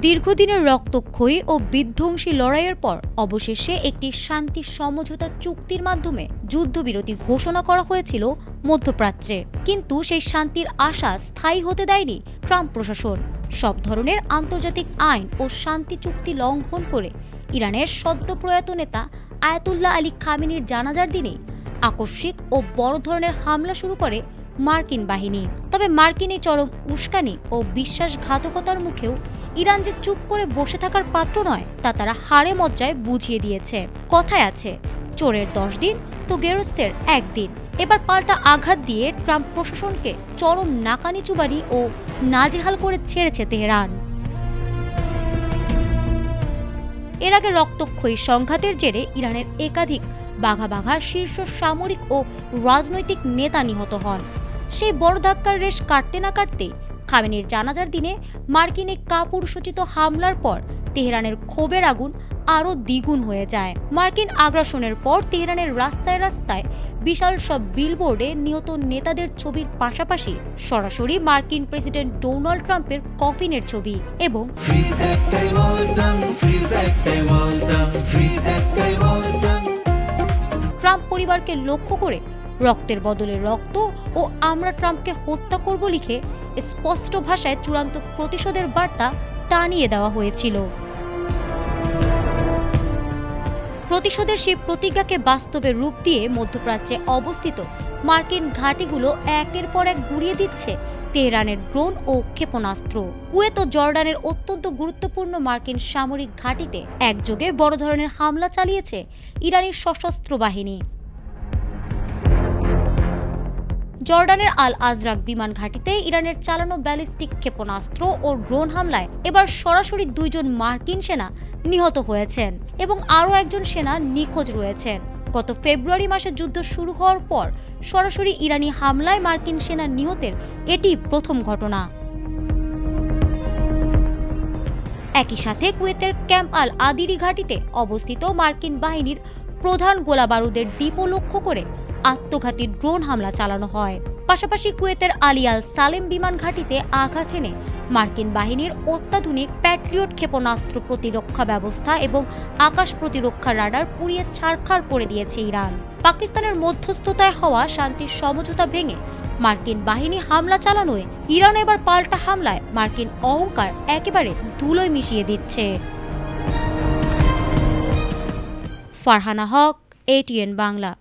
দীর্ঘদিনের রক্তক্ষয়ী ও বিধ্বংসী লড়াইয়ের পর অবশেষে একটি শান্তি সমঝোতা চুক্তির মাধ্যমে যুদ্ধবিরতি ঘোষণা করা হয়েছিল মধ্যপ্রাচ্যে। কিন্তু সেই শান্তির আশা স্থায়ী হতে দেয়নি ট্রাম্প প্রশাসন। সব ধরনের আন্তর্জাতিক আইন ও শান্তি চুক্তি লঙ্ঘন করে ইরানের সদ্য প্রয়াত নেতা আয়াতুল্লাহ আলী খামেনির জানাজার দিনেই আকস্মিক ও বড় ধরনের হামলা শুরু করে মার্কিন বাহিনী। তবে মার্কিন এই চরম উস্কানি ও বিশ্বাসঘাতকতার মুখেও ইরান যে চুপ করে বসে থাকার পাত্র নয় তা তারা হাড়ে মজ্জায় বুঝিয়ে দিয়েছে। কথায় আছে, চোরের 10 দিন তো গেরস্থের 1 দিন। এবার পাল্টা আঘাত দিয়ে ট্রাম্প প্রশাসনকে চরম নাকানি চুবানি ও নাজেহাল করে ছেড়েছে তেহরান। এর আগে রক্তক্ষয়ী সংঘাতের জেরে ইরানের একাধিক বাঘা বাঘা শীর্ষ সামরিক ও রাজনৈতিক নেতা নিহত হন। সেই বড় ধাক্কার রেশ কাটতে না কাটতেই খামেনির জানাজার দিনে মার্কিন এই কাপুরুষোচিত হামলার পর তেহরানের ক্ষোভের আগুন আরও দ্বিগুণ হয়ে যায়। মার্কিন আগ্রাসনের পর তেহরানের রাস্তায় রাস্তায় বিশাল সব বিলবোর্ডে নিহত নেতাদের ছবির পাশাপাশি সরাসরি মার্কিন প্রেসিডেন্ট ডোনাল্ড ট্রাম্পের কফিনের ছবি এবং ট্রাম্প পরিবারকে লক্ষ্য করে রক্তের বদলে রক্ত ও আমরা ট্রাম্পকে হত্যা করব লিখে স্পষ্ট ভাষায় চূড়ান্ত প্রতিশোধের বার্তা টানিয়ে দেওয়া হয়েছিল। প্রতিশোধের সেই প্রতিজ্ঞাকে বাস্তবে রূপ দিয়ে মধ্যপ্রাচ্যে অবস্থিত মার্কিন ঘাঁটিগুলো একের পর এক গুড়িয়ে দিচ্ছে তেহরানের ড্রোন ও ক্ষেপণাস্ত্র। কুয়েত ও জর্ডানের অত্যন্ত গুরুত্বপূর্ণ মার্কিন সামরিক ঘাঁটিতে একযোগে বড় ধরনের হামলা চালিয়েছে ইরানি সশস্ত্র বাহিনী। জর্ডানের আল আজরাক বিমান ঘাঁটিতে ইরানের চালানো ব্যালিস্টিক ক্ষেপণাস্ত্র ও ড্রোন হামলায় এবার সরাসরি 2 জন মার্কিন সেনা নিহত হয়েছেন এবং আরও 1 জন সেনা নিখোঁজ রয়েছেন। গত ফেব্রুয়ারি মাসে যুদ্ধ শুরু হওয়ার পর সরাসরি ইরানি হামলায় মার্কিন সেনা নিহতের এটি প্রথম ঘটনা। একই সাথে কুয়েতের ক্যাম্প আল আদিরি ঘাঁটিতে অবস্থিত মার্কিন বাহিনীর প্রধান গোলাবারুদের ডিপো লক্ষ্য করে আত্মঘাতী ড্রোন হামলা চালানো হয়। পাশাপাশি কুয়েতের আলী আল সালেম বিমান ঘাঁটিতে আঘাত হেনে মার্কিন বাহিনীর অত্যাধুনিক প্যাট্রিয়ট ক্ষেপণাস্ত্র প্রতিরক্ষা ব্যবস্থা এবং আকাশ প্রতিরক্ষা রাডার পুড়িয়ে ছারখার করে দিয়েছে ইরান। পাকিস্তানের মধ্যস্থতায় হওয়া শান্তির সমঝোতা ভেঙে মার্কিন বাহিনী হামলা চালানোয় ইরান এবার পাল্টা হামলায় মার্কিন অহংকার একেবারে ধুলোয় মিশিয়ে দিচ্ছে। ফারহানা হক, ATN বাংলা।